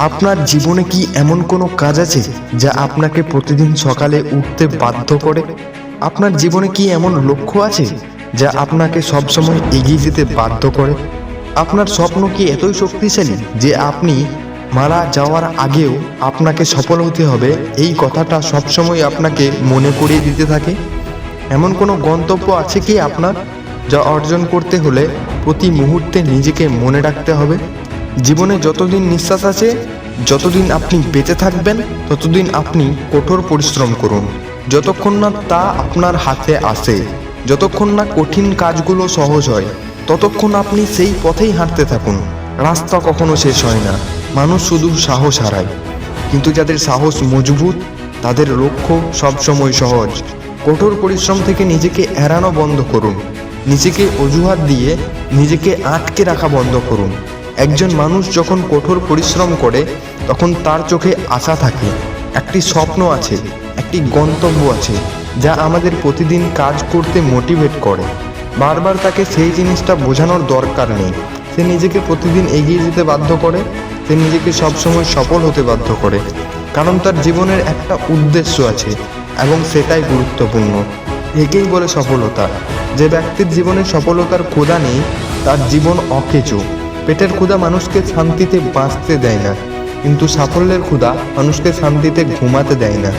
আপনার জীবনে কি এমন কোনো কাজ আছে যা আপনাকে প্রতিদিন সকালে উঠতে বাধ্য করে? আপনার জীবনে কি এমন লক্ষ্য আছে যা আপনাকে সবসময় এগিয়ে যেতে বাধ্য করে? আপনার স্বপ্ন কি এতই শক্তিশালী যে আপনি মারা যাওয়ার আগেও আপনাকে সফল হতে হবে এই কথাটা সবসময় আপনাকে মনে করিয়ে দিতে থাকে? এমন কোনো গন্তব্য আছে কি আপনার, যা অর্জন করতে হলে প্রতি মুহূর্তে নিজেকে মনে রাখতে হবে? জীবনে যতদিন নিঃশ্বাস আছে, যতদিন আপনি বেঁচে থাকবেন, ততদিন আপনি কঠোর পরিশ্রম করুন। যতক্ষণ না তা আপনার হাতে আসে, যতক্ষণ না কঠিন কাজগুলো সহজ হয়, ততক্ষণ আপনি সেই পথেই হাঁটতে থাকুন। রাস্তা কখনো শেষ হয় না, মানুষ শুধু সাহস হারায়। কিন্তু যাদের সাহস মজবুত, তাদের লক্ষ্য সবসময় সহজ। কঠোর পরিশ্রম থেকে নিজেকে এড়ানো বন্ধ করুন। নিজেকে অজুহাত দিয়ে নিজেকে আটকে রাখা বন্ধ করুন। একজন মানুষ যখন কঠোর পরিশ্রম করে, তখন তার চোখে আশা থাকে, একটি স্বপ্ন আছে, একটি গন্তব্য আছে, যা আমাদের প্রতিদিন কাজ করতে মোটিভেট করে। বারবার তাকে সেই জিনিসটা বোঝানোর দরকার নেই। সে নিজেকে প্রতিদিন এগিয়ে যেতে বাধ্য করে, সে নিজেকে সবসময় সফল হতে বাধ্য করে, কারণ তার জীবনের একটা উদ্দেশ্য আছে এবং সেটাই গুরুত্বপূর্ণ। একেই বলে সফলতা। যে ব্যক্তির জীবনে সফলতার ক্ষুধা নেই, তার জীবন অকেজো। পেটের ক্ষুধা মানুষকে শান্তিতে বাঁচতে দেয় না, কিন্তু সাফল্যের ক্ষুধা মানুষকে শান্তিতে ঘুমাতে দেয় না।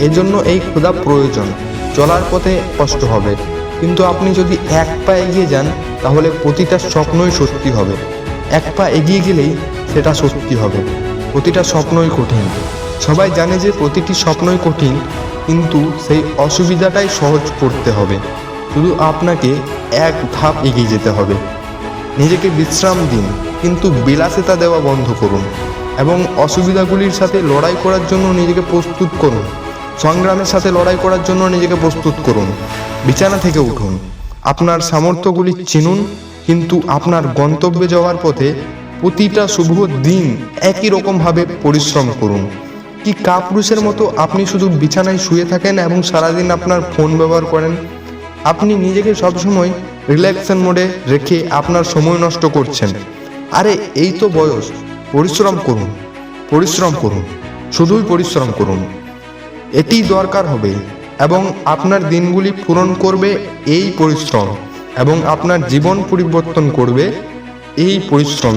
এজন্য এই ক্ষুধা প্রয়োজন। চলার পথে কষ্ট হবে, কিন্তু আপনি যদি এক পা এগিয়ে যান, তাহলে প্রতিটা স্বপ্নই সত্যি হবে। এক পা এগিয়ে গেলেই সেটা সত্যি হবে। প্রতিটা স্বপ্নই কঠিন। সবাই জানে যে প্রতিটি স্বপ্নই কঠিন, কিন্তু সেই অসুবিধাটাই সহজ করতে হবে। শুধু আপনাকে এক ধাপ এগিয়ে যেতে হবে। নিজেকে বিশ্রাম দিন, কিন্তু বিলাসিতা দেওয়া বন্ধ করুন এবং অসুবিধাগুলির সাথে লড়াই করার জন্য নিজেকে প্রস্তুত করুন। সংগ্রামের সাথে লড়াই করার জন্য নিজেকে প্রস্তুত করুন। বিছানা থেকে উঠুন, আপনার সামর্থ্যগুলি চিনুন, কিন্তু আপনার গন্তব্যে যাওয়ার পথে প্রতিটা শুভ দিন একই রকমভাবে পরিশ্রম করুন। কি কাপুরুষের মতো আপনি শুধু বিছানায় শুয়ে থাকেন এবং সারাদিন আপনার ফোন ব্যবহার করেন? আপনি নিজেকে সবসময় রিল্যাক্সেশন মোডে রেখে আপনার সময় নষ্ট করছেন। আরে এই তো বয়স, পরিশ্রম করুন, পরিশ্রম করুন, শুধুই পরিশ্রম করুন। এটি দরকার হবে এবং আপনার দিনগুলি পূরণ করবে এই পরিশ্রম, এবং আপনার জীবন পরিবর্তন করবে এই পরিশ্রম।